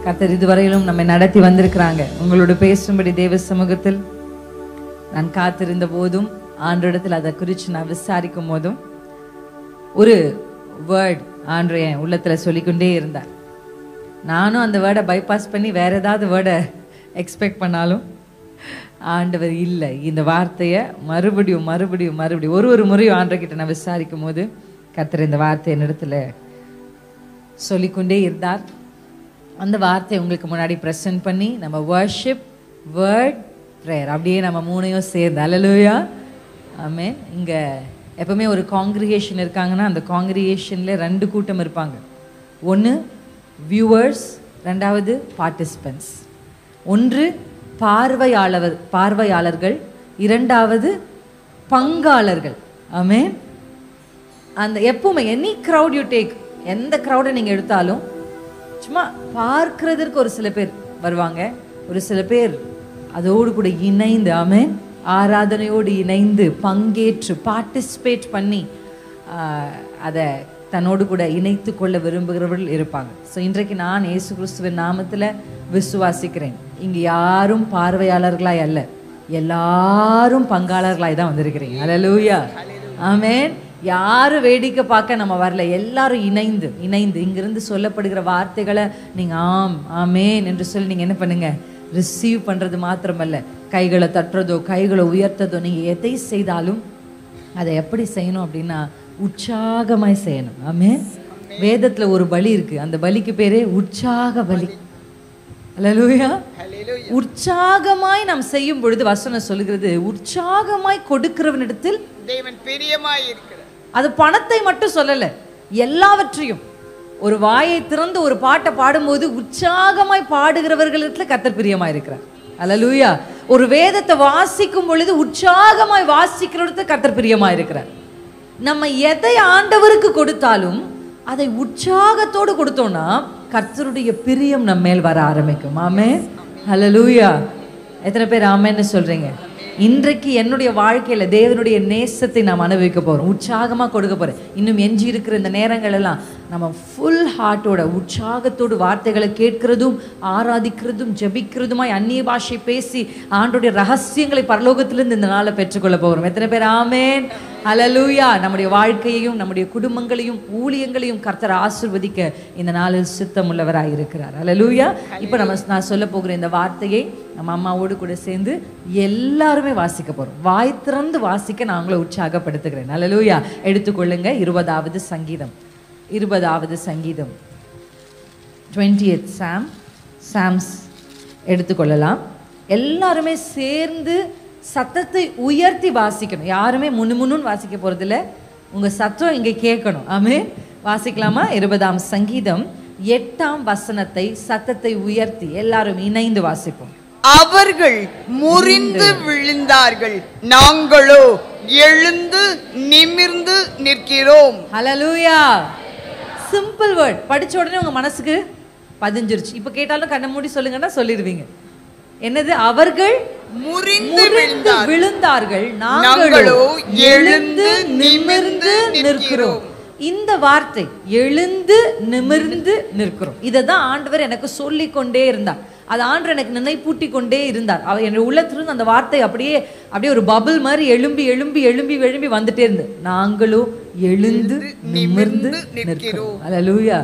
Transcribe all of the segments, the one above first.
கர்த்தர் இதுவரையிலும் நம்மை நடத்தி வந்திருக்கிறாங்க. உங்களோட பேசும்படி தேவ சமூகத்தில் நான் காத்திருந்த போதும் ஆண்டவரிடத்தில் அதை குறித்து நான் விசாரிக்கும் போதும் ஒரு வேர்ட் ஆண்டவர் என் உள்ளத்துல சொல்லிக்கொண்டே இருந்தார். நானும் அந்த வேர்டை பைபாஸ் பண்ணி வேற ஏதாவது வேர்டை எக்ஸ்பெக்ட் பண்ணாலும் ஆண்டவர் இல்லை, இந்த வார்த்தையை மறுபடியும் மறுபடியும் மறுபடியும் ஒரு முறையும் ஆண்டவர்கிட்ட நான் விசாரிக்கும் போது கர்த்தர் இந்த வார்த்தை என்னிடத்துல சொல்லிக்கொண்டே இருந்தார். அந்த வார்த்தையை உங்களுக்கு முன்னாடி ப்ரெசென்ட் பண்ணி நம்ம வர்ஷிப், வேர்ட், ப்ரேயர் அப்படியே நம்ம மூணையும் சேர்ந்து அல்லேலூயா ஆமென். இங்கே எப்பவுமே ஒரு காங்கிரிகேஷன் இருக்காங்கன்னா அந்த காங்கிரிகேஷனில் 2 கூட்டம் இருப்பாங்க. ஒன்று வியூவர்ஸ், 2வது பார்ட்டிசிபென்ட்ஸ். ஒன்று பார்வையாளர்கள், 2வது பங்காளர்கள். ஆமென். அந்த எப்பவுமே எனி க்ரௌட் யூ டேக், எந்த க்ரௌடை நீங்கள் எடுத்தாலும் சும்மா பார்க்கறதற்கு ஒரு சில பேர் வருவாங்க, ஒரு சில பேர் அதோடு கூட இணைந்து ஆமென் ஆராதனையோடு இணைந்து பங்கேற்று பார்ட்டிசிபேட் பண்ணி அதை தன்னோடு கூட இணைத்து கொள்ள விரும்புகிறவர்கள் இருப்பாங்க. ஸோ இன்றைக்கு நான் இயேசு கிறிஸ்துவின் நாமத்தில் விசுவாசிக்கிறேன், இங்கே யாரும் பார்வையாளர்களாய் அல்ல, எல்லாரும் பங்காளர்களாய் தான் வந்திருக்கிறீங்க. அல்லேலூயா ஆமென். யாரும் வேடிக்கை பார்க்க நம்ம வரல, எல்லாரும் இணைந்து இங்கிருந்து சொல்லப்படுகிற வார்த்தைகளை நீங்கள் ஆம் ஆமேன் என்று சொல்லி நீங்கள் என்ன பண்ணுங்க, ரிசீவ் பண்ணுறது மாத்திரமல்ல, கைகளை தட்டுறதோ கைகளை உயர்த்ததோ, நீங்கள் எதை செய்தாலும் அதை எப்படி செய்யணும் அப்படின்னா உற்சாகமாய் செய்யணும். ஆமென். வேதத்தில் ஒரு பலி இருக்கு, அந்த பலிக்கு பேரே உற்சாக பலி. அல்லேலூயா. உற்சாகமாய் நாம் செய்யும் பொழுது வசனம் சொல்லுகிறது, உற்சாகமாய் கொடுக்கிறவனிடத்தில் தேவன் பிரியமாய் இருக்கிறார். அது பணத்தை மட்டும் சொல்லல, எல்லாவற்றையும். ஒரு வாயை திறந்து ஒரு பாட்டை பாடும்போது உற்சாகமாய் பாடுகிறவர்களிடத்துல கர்த்தர் பிரியமாய் இருக்கிறார். அல்லேலூயா. ஒரு வேதத்தை வாசிக்கும் பொழுது உற்சாகமாய் வாசிக்கிறவர்களுக்கு கர்த்தர் பிரியமாய் இருக்கிறார். நம்ம எதை ஆண்டவருக்கு கொடுத்தாலும் அதை உற்சாகத்தோடு கொடுத்தோம்னா கர்த்தருடைய பிரியம் நம்ம மேல் வர ஆரம்பிக்கும். ஆமென். அல்லேலூயா. எத்தனை பேர் ஆமென்னு சொல்றீங்க? இன்றைக்கு என்னுடைய வாழ்க்கையில தேவனுடைய நேசத்தை நாம் அனுபவிக்க போறோம், உற்சாகமா கொடுக்க போறேன். இன்னும் எஞ்சி இருக்கிற இந்த நேரங்கள் எல்லாம் நம்ம ஃபுல் ஹார்ட்டோட உற்சாகத்தோடு வார்த்தைகளை கேட்கிறதும் ஆராதிக்கிறதும் ஜெபிக்கிறதுமாய் அந்நிய பாஷை பேசி ஆண்டோடைய ரகசியங்களை பரலோகத்திலிருந்து இந்த நாளை பெற்றுக்கொள்ள போகிறோம். எத்தனை பேர் ஆமென்? அல்லேலூயா. நம்முடைய வாழ்க்கையையும் நம்முடைய குடும்பங்களையும் ஊழியங்களையும் கர்த்தர் ஆசீர்வதிக்க இந்த நாளில் சித்தமுள்ளவராக இருக்கிறார். அல்லேலூயா. இப்போ நான் சொல்ல போகிற இந்த வார்த்தையை நம்ம அம்மாவோடு கூட சேர்ந்து எல்லாருமே வாசிக்க போறோம். வாய் திறந்து வாசிக்க நான் உங்களை உற்சாகப்படுத்துகிறேன். அல்லேலூயா. எடுத்துக்கொள்ளுங்க 20வது சங்கீதம், 20வது சங்கீதம் 20th சாம்ஸ் எடுத்துக்கொள்ளலாம். எல்லாருமே சேர்ந்து சத்தத்தை உயர்த்தி வாசிக்கணும். யாருமே முன்னு வாசிக்க போறதில்ல, உங்க சத்தம் இங்கே கேட்கணும். ஆமென். வாசிக்கலாமா? 20ஆம் சங்கீதம் 8ஆம் வசனத்தை சத்தத்தை உயர்த்தி எல்லாரும் இணைந்து வாசிப்போம். அவர்கள் முறிந்து விழுந்தார்கள், நாங்களோ எழுந்து நிமிர்ந்து நிற்கிறோம். ஹல்லேலூயா. சிம்பிள் வேர்ட், படிச்ச உடனே உங்க மனசுக்கு பதிஞ்சிருச்சு. இப்ப கேட்டாலும் கண்ணை மூடி சொல்லுங்கன்னா சொல்லிடுவீங்க. என்னது? அவர்கள் முறிந்து விழுந்தார்கள், நாங்களோ எழுந்து நிமிர்ந்து நிற்கிறோம். இந்த வார்த்தை எழுந்து நிமிர்ந்து நிற்கிறோம், இதை தான் ஆண்டவர் எனக்கு சொல்லி கொண்டே இருந்தார். அது ஆண்டவர் எனக்கு நினைப்பூட்டி கொண்டே இருந்தார். அவர் என்னுடைய உள்ளத்திலிருந்து அந்த வார்த்தை அப்படியே ஒரு பபிள் மாதிரி எழும்பி எழும்பி எழும்பி எழும்பி வந்துட்டே இருந்து, நாங்களும் எழுந்து நிமிர்ந்து நிற்கிறோம். அல்லேலூயா.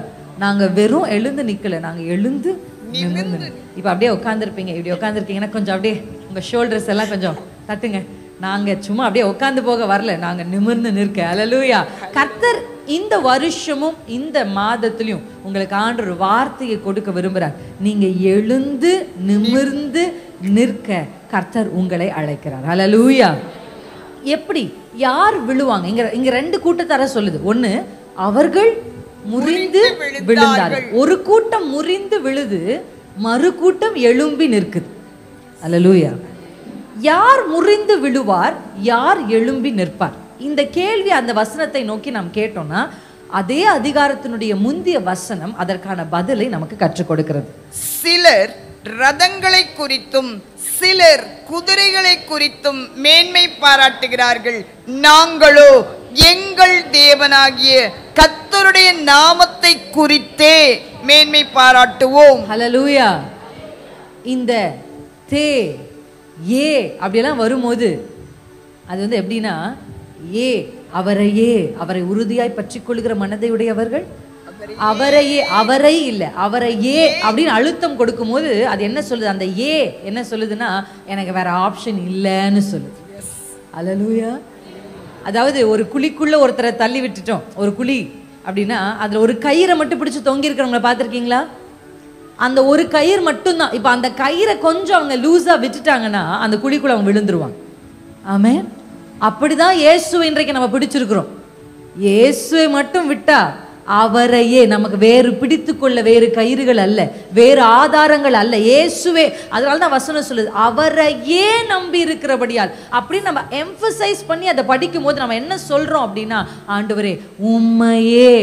நாங்க வெறும் எழுந்து நிக்கல, நாங்க எழுந்து நிமிர்ந்து. இப்ப அப்படியே உட்காந்துருப்பீங்க, இப்படி உட்காந்துருக்கீங்கன்னா கொஞ்சம் அப்படியே உங்க ஷோல்டர்ஸ் எல்லாம் கொஞ்சம் தட்டுங்க. நாங்க சும்மா அப்படியே உட்காந்து போக வரல, நாங்க நிமிர்ந்து நிற்க. அல்லேலூயா. கர்த்தர் இந்த வருஷமும் இந்த மாதத்திலையும் உங்களுக்கு ஆண்டவர் ஒரு வார்த்தையை கொடுக்க விரும்புறார். நீங்க எழுந்து நிமிர்ந்து நிற்க கர்த்தர் உங்களை அழைக்கிறார். அல்லேலூயா. எப்படி? யார் விழுவாங்க? இங்க 2 கூட்டத்தார சொல்லுது. ஒண்ணு, அவர்கள் முறிந்து விழுந்தார்கள். ஒரு கூட்டம் முறிந்து விழுது, மறு கூட்டம் எழும்பி நிற்குது. அல்லேலூயா. யார் முறிந்து விழுவார், யார் எழும்பி நிற்பார்? இந்த கேள்வி அந்த வசனத்தை நோக்கி நாம் கேட்டோம்னா அதே அதிகாரத்தினுடைய முந்திய வசனம் அதற்கான பதிலை நமக்கு கற்றுக் கொடுக்கிறது. சிலர் ரதங்களை குறித்தும் சிலர் குதிரைகளை குறித்தும் மேன்மை பாராட்டுகிறார்கள், நாங்களோ எங்கள் தேவனாகிய கர்த்தருடைய நாமத்தை குறித்தே மேன்மை பாராட்டுவோம். ஹல்லேலூயா. இந்த தே ஏ அப்படியெல்லாம் வரும்போது அது வந்து எப்படின்னா, ஏ அவரையே, அவரை உறுதியாய் பற்றி கொள்கிற மனதை உடையவர்கள் அவரையே, அவரை இல்ல அவரையே அப்படின்னு அழுத்தம் கொடுக்கும் போது அது என்ன சொல்லுது, அந்த ஏ என்ன சொல்லுதுன்னா, எனக்கு வேற ஆப்ஷன் இல்லைன்னு சொல்லுது. ஹல்லேலூயா. அதாவது ஒரு குழிக்குள்ள ஒருத்தரை தள்ளி விட்டுட்டோம், ஒரு குழி அப்படின்னா அதுல ஒரு கயிறை மட்டும் பிடிச்சு தொங்கி இருக்கிறவங்களை பார்த்துருக்கீங்களா? அந்த ஒரு கயிறு மட்டும்தான். இப்ப அந்த கயிறை கொஞ்சம் அவங்க லூஸா விட்டுட்டாங்கன்னா அந்த குழிக்குள்ள அவங்க விழுந்துருவாங்க. ஆமென். அப்படிதான் இயேசுவை இன்றைக்கு நம்ம பிடிச்சிருக்கிறோம். இயேசுவை மட்டும் விட்டா அவரையே, நமக்கு வேறு பிடித்துக்கொள்ள வேறு கயிறுகள் அல்ல, வேறு ஆதாரங்கள் அல்ல, இயேசுவே. அதனாலதான் வசனம் சொல்லுது அவரையே நம்பி இருக்கிறபடியால். அப்படின்னு நம்ம எம்பசைஸ் பண்ணி அதை படிக்கும் போது நம்ம என்ன சொல்றோம் அப்படின்னா, ஆண்டவரே உம்மையே,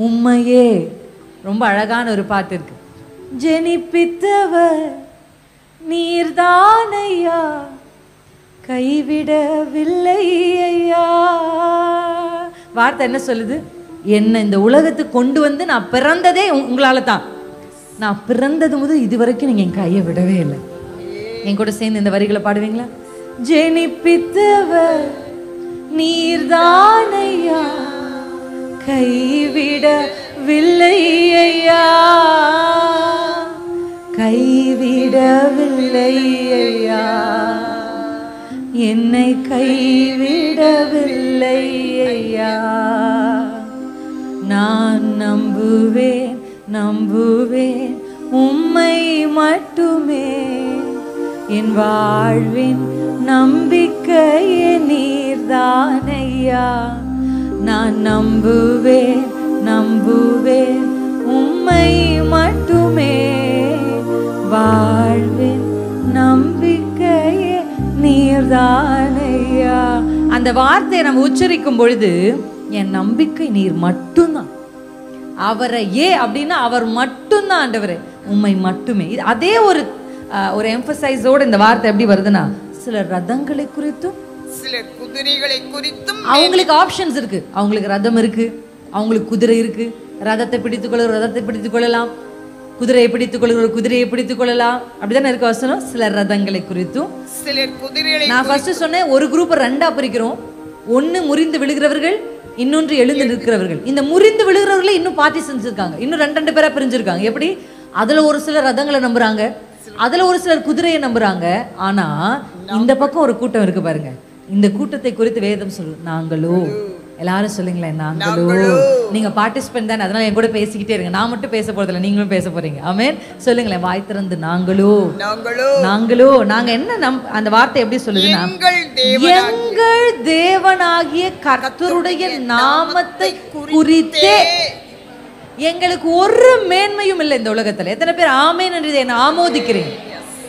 உம்மையே. ரொம்ப அழகான ஒரு பாட்டு இருக்கு, ஜெனிப்பித்தவர் நீர்தானையா, கைவிடவில்லை ஐயா. வார்த்தை என்ன சொல்லுது, என்ன இந்த உலகத்துக்கு கொண்டு வந்து நான் பிறந்ததே உங்களால தான். நான் பிறந்தது முதல் இதுவரைக்கும் நீங்க என் கையை விடவே இல்லை. என் கூட சேர்ந்து இந்த வரிகளை பாடுவீங்களா? ஜெனிப்பித்தவர் நீர்தானையா, கைவிடவில்லை ஐயா, கைவிடவில்லை ஐயா, என்னை கைவிடவில்லை ஐயா. நான் நம்புவேன் நம்புவேன் உம்மை மட்டுமே, என் வாழ்வின் நம்பிக்கையே நீர்தானையா. நான் நம்புவேன் நம்புவேன் உம்மை மட்டுமே, வாழ்வின் நம்பிக்கையே நீர்தானையா. அந்த வார்த்தையை நம்ம உச்சரிக்கும் பொழுது என் நம்பிக்கை நீர் மட்டும்தான். அவரை ஏ அப்படின்னா அவர் மட்டும்தான் ஆண்டவரே, உம்மை மட்டுமே. அதே ஒரு எம்பசைஸோட இந்த வார்த்தை எப்படி வருதுன்னா, சிலர் ரதங்களை குறித்தும் சிலர் குதிரைகளை குறித்தும். அவங்களுக்கு ஆப்ஷன்ஸ் இருக்கு, அவங்களுக்கு ரதம் இருக்கு, அவங்களுக்கு குதிரை இருக்கு. ரதத்தை பிடித்துக் கொள்ளலாம், குதிரையை பிடித்துக் கொள்கிற குதிரையை பிடித்துக் கொள்ளலாம். அப்படிதானே இருக்க வசனம். சிலர் ரதங்களை குறித்தும் சிலர் குதிரைகளை. நான் ஃபர்ஸ்ட் சொன்னேன், ஒரு குரூப் ரெண்டா பிரிக்கிறோம். ஒன்னு முறிந்து விழுகிறவர்கள், இன்னொன்று எழுந்து நிற்கிறவர்கள். இந்த முறிந்து விழுகிறவர்களே இன்னும் பார்ட்டி செஞ்சிருக்காங்க, இன்னும் ரெண்டு பேரா பிரிஞ்சிருக்காங்க. எப்படி? அதுல ஒரு சிலர் ரதங்களை நம்புறாங்க, அதுல ஒரு சிலர் குதிரையை நம்புறாங்க. ஆனா இந்த பக்கம் ஒரு கூட்டம் இருக்கு பாருங்க. இந்த கூட்டத்தை குறித்து வேதம் சொல்லு, நாங்களோ. எல்லாரும் சொல்லுங்களேன், நாங்களோ. நீங்க பார்ட்டிசிபென்ட் தானே, அதனால என் கூட பேசிக்கிட்டே இருங்க. நான் மட்டும் பேச போறதில்ல, நீங்களும் பேச போறீங்க. ஆமென். சொல்லுங்களேன், வாய் திறந்து நாங்களோ, நாங்களோ. நாங்க என்ன அந்த வார்த்தை எப்படி சொல்லுதுன்னா, எங்கள் தேவனாகிய கர்த்தருடைய நாமத்தை குறித்தே எங்களுக்கு ஒரு மேன்மையும் இல்லை இந்த உலகத்துல. எத்தனை பேர் ஆமென் என்று என்னை ஆமோதிக்கிறீங்க?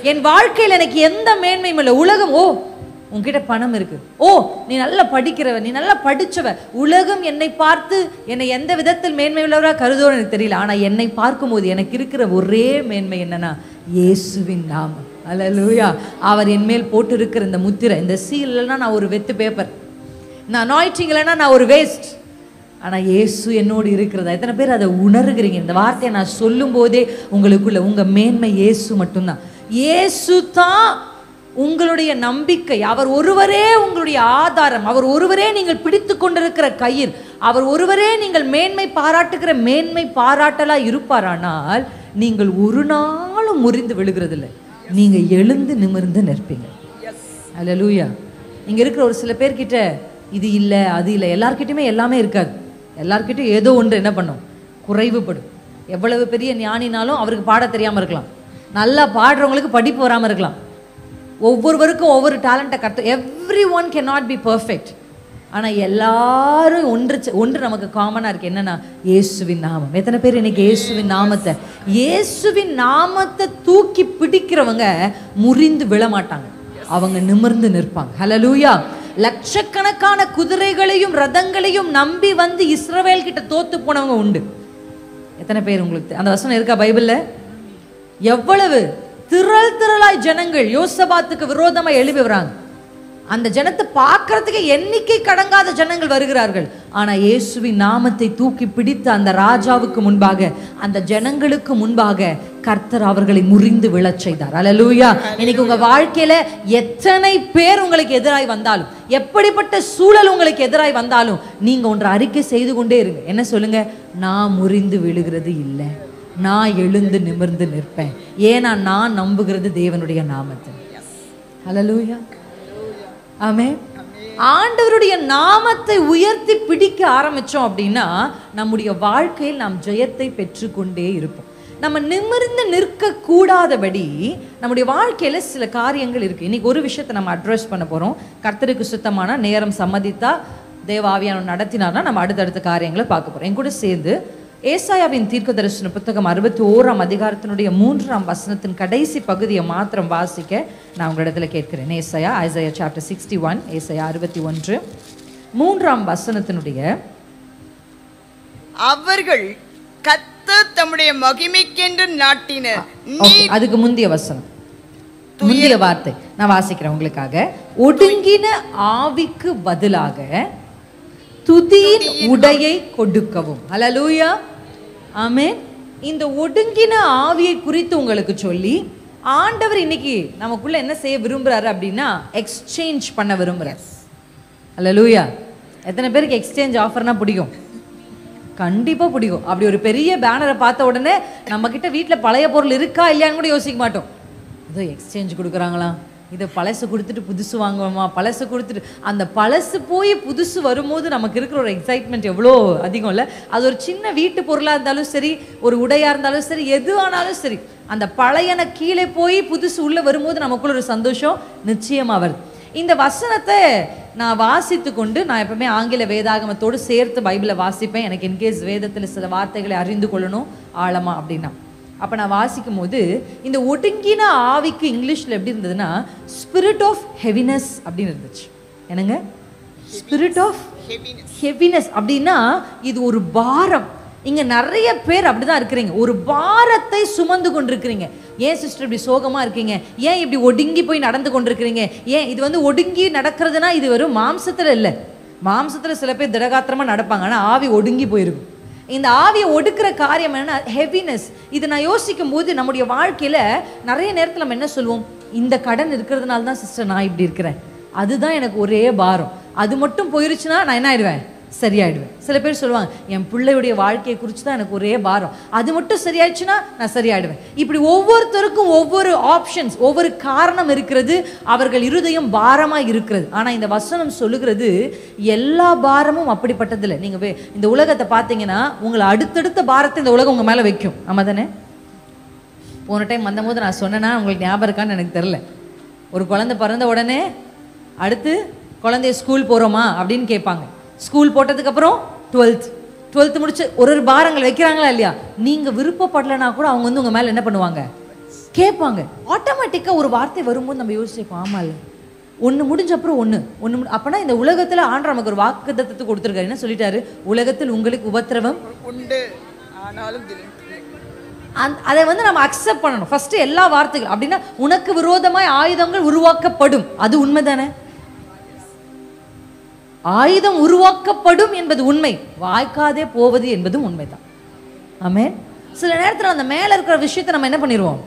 என் வாழ்க்கையில் எனக்கு எந்த மேன்மையும் இல்லை. உலகம், ஓ உன்கிட்ட பணம் இருக்கு, ஓ நீ நல்லா படிக்கிறவ, நீ நல்லா படிச்சவ, உலகம் என்னை பார்த்து என்னை எந்த விதத்தில் மேன்மை உள்ளவரா கருதுவோம் எனக்கு தெரியல. ஆனா என்னை பார்க்கும்போது எனக்கு இருக்கிற ஒரே மேன்மை என்னன்னா, இயேசுவின் நாமம். அல்லேலூயா. அவர் என் மேல் போட்டு இருக்கிற இந்த முத்திரை, இந்த சீல் இல்லைன்னா நான் ஒரு வெத்து பேப்பர், நான் அனாயிண்டிங் இல்லைன்னா நான் ஒரு வேஸ்ட். ஆனா இயேசு என்னோடு இருக்கிறதா எத்தனை பேர் அதை உணர்கிறீங்க? இந்த வார்த்தையை நான் சொல்லும் போதே உங்களுக்குள்ள உங்க மேன்மை இயேசு மட்டும்தான். இயேசு தான் உங்களுடைய நம்பிக்கை. அவர் ஒருவரே உங்களுடைய ஆதாரம், அவர் ஒருவரே நீங்கள் பிடித்து கொண்டிருக்கிற கயிறு, அவர் ஒருவரே நீங்கள் மேன்மை பாராட்டுகிற மேன்மை பாராட்டலா இருப்பாரானால் நீங்கள் ஒரு நாளும் முறிந்து விழுகிறதில்லை, நீங்க எழுந்து நிமிர்ந்து நிற்பீங்க. அல்லேலூயா. இங்க இருக்கிற ஒரு சில பேர்கிட்ட இது இல்லை அது இல்லை, எல்லார்கிட்டயுமே எல்லாமே இருக்காது. எல்லார்கிட்டையும் ஏதோ ஒன்று என்ன பண்ணும், குறைவுபடும். எவ்வளவு பெரிய ஞானினாலும் அவருக்கு பாட தெரியாம இருக்கலாம், நல்லா பாடுறவங்களுக்கு படிப்பு வராம இருக்கலாம். ஒவ்வொருவருக்கும் ஒவ்வொரு டேலண்ட்டை கற்று, every one can not be perfect. ஆனால் எல்லாரும் ஒன்று நமக்கு காமனாக இருக்குது, என்னன்னா இயேசுவின் நாமம். எத்தனை பேர் இன்னைக்கு இயேசுவின் நாமத்தை தூக்கி பிடிக்கிறவங்க முறிந்து விழமாட்டாங்க, அவங்க நிமிர்ந்து நிற்பாங்க. ஹல்லேலூயா. லட்சக்கணக்கான குதிரைகளையும் ரதங்களையும் நம்பி வந்து இஸ்ரவேல் கிட்ட தோத்து போனவங்க உண்டு. எத்தனை பேர் உங்களுக்கு அந்த வசனம் இருக்கா பைபிள்ல? எவ்வளவு திரளாய் ஜனங்கள் யோசபாத்துக்கு விரோதமா எழுப்பி வராங்க. அந்த ஜனத்தை பார்க்கறதுக்கு எண்ணிக்கை கடங்காத ஜனங்கள் வருகிறார்கள். ஆனா இயேசுவின் நாமத்தை தூக்கி பிடித்த அந்த ராஜாவுக்கு முன்பாக, அந்த ஜனங்களுக்கு முன்பாக கர்த்தர் அவர்களை முறிந்து விழச் செய்தார். அல்லேலூயா. இன்னைக்கு உங்க வாழ்க்கையில எத்தனை பேர் உங்களுக்கு எதிராய் வந்தாலும், எப்படிப்பட்ட சூழல் உங்களுக்கு எதிராய் வந்தாலும், நீங்க ஒன்று அறிக்கை செய்து கொண்டே இருங்க. என்ன சொல்லுங்க? நான் முறிந்து விழுகிறது இல்லை, நான் எழுந்து நிமிர்ந்து நிற்பேன். ஏன்னா நான் நம்புகிறது தேவனுடைய நாமத்தை. அல்லேலூயா. ஆமென். ஆண்டவருடைய நாமத்தை உயர்த்தி பிடிக்க ஆரம்பிச்சோம் அப்படின்னா நம்முடைய வாழ்க்கையில் நாம் ஜெயத்தை பெற்றுக்கொண்டே இருப்போம். நம்ம நிமிர்ந்து நிற்க கூடாதபடி நம்முடைய வாழ்க்கையில சில காரியங்கள் இருக்கு. இன்னைக்கு ஒரு விஷயத்தை நம்ம அட்ரஸ் பண்ண போறோம். கர்த்தருக்கு சுத்தமான நேரம் சம்மதித்தா, தேவாவியான நடத்தினார்னா நம்ம அடுத்தடுத்த காரியங்களை பார்க்க போறோம். என் கூட சேர்ந்து ஏசாயாவின் தீர்க்கதரிசன புத்தகம் 61ஆம் அதிகாரத்தினுடைய 3ஆம் வசனத்தின் கடைசி பகுதியை மாத்திரம் வாசிக்க நான் உங்களிடத்துல கேட்கிறேன். ஐசாயா சாப்டர் 61, ஏசாயா 61 3ஆம் வசனத்தினுடைய, அவர்கள் கர்த்தர் தம்முடைய மகிமைக்கென்று நாட்டின. அதுக்கு முந்திய வசனம், முந்திய வார்த்தை நான் வாசிக்கிறேன் உங்களுக்காக. ஒடுங்கின ஆவிக்கு பதிலாக துதியின் உடையை கொடுக்கவும். அல்லேலூயா. ஆமென். இந்த ஒடுங்கின ஆவியை குறித்து உங்களுக்கு சொல்லி ஆண்டவர் இன்னைக்கு நமக்குள்ள என்ன செய்ய விரும்புறாரு அப்படின்னா எக்ஸ்சேஞ்ச் பண்ண விரும்புறாரு. அல்லேலூயா. எத்தனை பேருக்கு எக்ஸ்சேஞ்ச் ஆஃபர்னா பிடிக்கும்? கண்டிப்பா பிடிக்கும். அப்படி ஒரு பெரிய பேனரை பார்த்த உடனே நம்ம கிட்ட வீட்டில் பழைய பொருள் இருக்கா இல்லையான்னு கூட யோசிக்க மாட்டோம். ஏதோ எக்ஸ்சேஞ்ச் கொடுக்குறாங்களா, இதை பழசு கொடுத்துட்டு புதுசு வாங்குவோமா, பழசு கொடுத்துட்டு அந்த பழசு போய் புதுசு வரும்போது நமக்கு இருக்கிற ஒரு எக்ஸைட்மெண்ட் எவ்வளோ அதிகம் இல்லை? அது ஒரு சின்ன வீட்டு பொருளாக இருந்தாலும் சரி, ஒரு உடையாக இருந்தாலும் சரி, எது ஆனாலும் சரி, அந்த பழையன கீழே போய் புதுசு உள்ளே வரும்போது நமக்குள்ள ஒரு சந்தோஷம் நிச்சயமாக வருது. இந்த வசனத்தை நான் வாசித்து கொண்டு, நான் எப்பவுமே ஆங்கில வேதாகமத்தோடு சேர்த்து பைபிளை வாசிப்பேன். எனக்கு இன்கேஸ் வேதத்தில் சில வார்த்தைகளை அறிந்து கொள்ளணும் ஆழமா அப்படின்னா. அப்போ நான் வாசிக்கும் போது இந்த ஒடுங்கின ஆவிக்கு இங்கிலீஷில் எப்படி இருந்ததுன்னா ஸ்பிரிட் ஆஃப் ஹெவினஸ் அப்படின்னு இருந்துச்சு. என்னங்க? ஸ்பிரிட் ஆஃப் ஹெவினஸ் அப்படின்னா இது ஒரு பாரம். இங்க நிறைய பேர் அப்படிதான் இருக்கிறீங்க, ஒரு பாரத்தை சுமந்து கொண்டிருக்கிறீங்க. ஏன் சிஸ்டர் இப்படி சோகமா இருக்கீங்க? ஏன் இப்படி ஒடுங்கி போய் நடந்து கொண்டிருக்கிறீங்க? ஏன் இது வந்து ஒடுங்கி நடக்கிறதுனா இது வெறும் மாம்சத்துல இல்லை. மாம்சத்துல சில பேர் திடகாத்திரமா நடப்பாங்க, ஆனா ஆவி ஒடுங்கி போயிருக்கும். இந்த ஆவியை ஒடுக்கிற காரியம் என்னன்னா ஹெவினஸ். இது நான் யோசிக்கும் போது நம்முடைய வாழ்க்கையில நிறைய நேரத்தில் நம்ம என்ன சொல்லுவோம்? இந்த கடன் இருக்கிறதுனால தான் சிஸ்டர் நான் இப்படி இருக்கிறேன், அதுதான் எனக்கு ஒரே பாரம், அது மட்டும் போயிருச்சுன்னா நான் என்ன ஆயிடுவேன்? சரியாயிடுவேன். சில பேர் சொல்லுவாங்க, என் பிள்ளையுடைய வாழ்க்கையை குறித்து தான் எனக்கு ஒரே பாரம், அது மட்டும் சரியாயிடுச்சுன்னா நான் சரியாயிடுவேன். இப்படி ஒவ்வொருத்தருக்கும் ஒவ்வொரு ஆப்ஷன்ஸ், ஒவ்வொரு காரணம் இருக்கிறது. அவர்கள் இருதயம் பாரமாக இருக்கிறது. ஆனால் இந்த வசனம் சொல்லுகிறது எல்லா பாரமும் அப்படிப்பட்டதில்லை. நீங்கள் இந்த உலகத்தை பார்த்தீங்கன்னா உங்களை அடுத்தடுத்த பாரத்தை இந்த உலகம் உங்கள் மேலே வைக்கும். ஆமாம் தானே? போன டைம் வந்தபோது நான் சொன்னேன்னா உங்களுக்கு ஞாபகம் இருக்கான்னு எனக்கு தெரில. ஒரு குழந்தை பிறந்த உடனே அடுத்து குழந்தைய ஸ்கூல் போகிறோமா அப்படின்னு கேட்பாங்க. ஸ்கூல் போட்டதுக்கப்புறம் 12th முடிச்சு ஒரு பாரங்கள் வைக்கிறாங்களா இல்லையா? நீங்கள் விருப்பப்படலைன்னா கூட அவங்க வந்து உங்கள் மேலே என்ன பண்ணுவாங்க? கேட்பாங்க. ஆட்டோமேட்டிக்காக ஒரு வார்த்தை வரும்போது நம்ம யோசிப்போம், ஆமா இல்லை, ஒன்று முடிஞ்ச அப்புறம் ஒன்று அப்போனா இந்த உலகத்தில் ஆண்டவர் நமக்கு ஒரு வாக்குத்தத்தத்தை கொடுத்துருக்காரு. என்ன சொல்லிட்டாரு? உலகத்தில் உங்களுக்கு உபத்திரவம் உண்டு, ஆனாலும் அதை வந்து நம்ம அக்செப்ட் பண்ணணும். ஃபர்ஸ்ட் எல்லா வார்த்தைகள் அப்படின்னா உனக்கு விரோதமாய் ஆயுதங்கள் உருவாக்கப்படும், அது உண்மைதானே? ஆயுதம் உருவாக்கப்படும் என்பது உண்மை, வாய்க்காதே போவது என்பதும் உண்மைதான். ஆமென். சில நேரத்தில் அந்த மேல இருக்கிற விஷயத்தை நம்ம என்ன பண்ணிடுவோம்?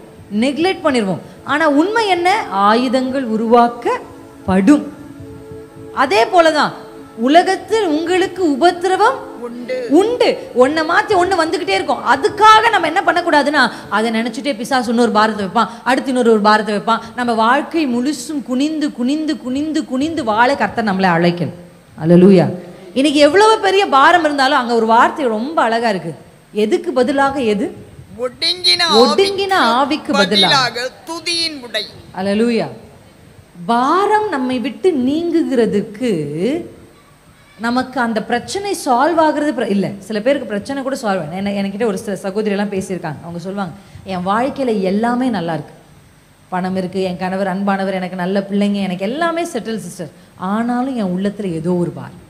நெக்லெக்ட் பண்ணிடுவோம். ஆனா உண்மை என்ன? ஆயுதங்கள் உருவாக்கப்படும். அதே போலதான் உலகத்தில் உங்களுக்கு உபத்திரவம் உண்டு. ஒன்ன மாத்தி ஒண்ணு வந்துகிட்டே இருக்கும். அதுக்காக நம்ம என்ன பண்ணக்கூடாதுன்னா அதை நினைச்சுட்டே பிசாசு இன்னொரு பாரத்தை வைப்பான், அடுத்து இன்னொரு பாரத்தை வைப்பான். நம்ம வாழ்க்கை முழுசும் குனிந்து குனிந்து குனிந்து குனிந்து வாழ கர்த்தர் நம்மளை அழைக்கணும். அல்லேலூயா. இன்னைக்கு எவ்வளவு பெரிய பாரம் இருந்தாலும் அங்க ஒரு வார்த்தை ரொம்ப அழகா இருக்கு. எதுக்கு பதிலாக? எது? ஒடுங்கின ஆவிக்கு பதிலாக துதியின் உடை. அல்லேலூயா. பாரம் நம்மை விட்டு நீங்குகிறதுக்கு நமக்கு அந்த பிரச்சனை சால்வ் ஆகுறது இல்லை. சில பேருக்கு பிரச்சனை கூட சால்வ் ஆகும். என்கிட்ட ஒரு சில சகோதரியெல்லாம் பேசியிருக்காங்க. அவங்க சொல்லுவாங்க, என் வாழ்க்கையில் எல்லாமே நல்லா இருக்கு, பணம் இருக்குது, என் கணவர் அன்பானவர், எனக்கு நல்ல பிள்ளைங்க, எனக்கு எல்லாமே செட்டில் சிஸ்டர், ஆனாலும் என் உள்ளத்தில் ஏதோ ஒரு பாரம்.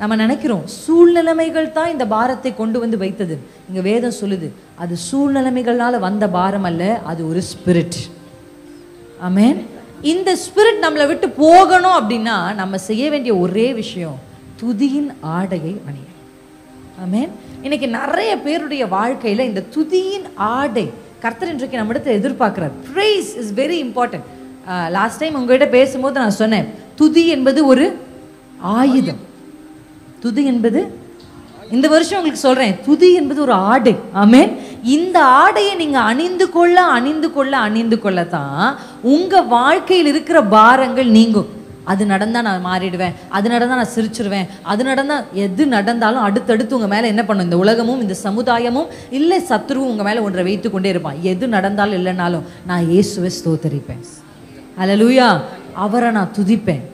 நம்ம நினைக்கிறோம் சூழ்நிலைமைகள் தான் இந்த பாரத்தை கொண்டு வந்து வைத்தது. இங்கே வேதம் சொல்லுது அது சூழ்நிலைமைகளால் வந்த பாரம் அல்ல, அது ஒரு ஸ்பிரிட். ஆமென். இந்த ஸ்பிரிட் நம்மளை விட்டு போகணும் அப்படின்னா நம்ம செய்ய வேண்டிய ஒரே விஷயம் துதியின் ஆடையை அணிய. ஆமென். இன்னைக்கு நிறைய பேருடைய வாழ்க்கையில இந்த துதியின் ஆடை கர்த்தர் இன்றைக்கு நம்மிடத்தை எதிர்பார்க்கிறார். praise is very important. Last time உங்ககிட்ட பேசும்போது நான் சொன்னேன், துதி என்பது ஒரு ஆயுதம். துதி என்பது, இந்த வருஷம் உங்களுக்கு சொல்றேன், துதி என்பது ஒரு ஆடை. ஆமென். இந்த ஆடையை நீங்க அணிந்து கொள்ளத்தான் உங்க வாழ்க்கையில் இருக்கிற பாரங்கள் நீங்கும். அது நடந்தா நான் மாறிடுவேன், அது நடந்தா நான் சிரிச்சிருவேன், அது நடந்தா, எது நடந்தாலும் அடுத்தடுத்து உங்க மேல என்ன பண்ணும், இந்த உலகமும் இந்த சமுதாயமும் இல்லை சத்துருவும் உங்க மேல ஒன்றை வைத்து கொண்டே இருப்பான். எது நடந்தாலும் இல்லைனாலும் நான் இயேசுவை ஸ்தோத்தரிப்பேன். அல்லேலூயா. அவரை நான் துதிப்பேன்.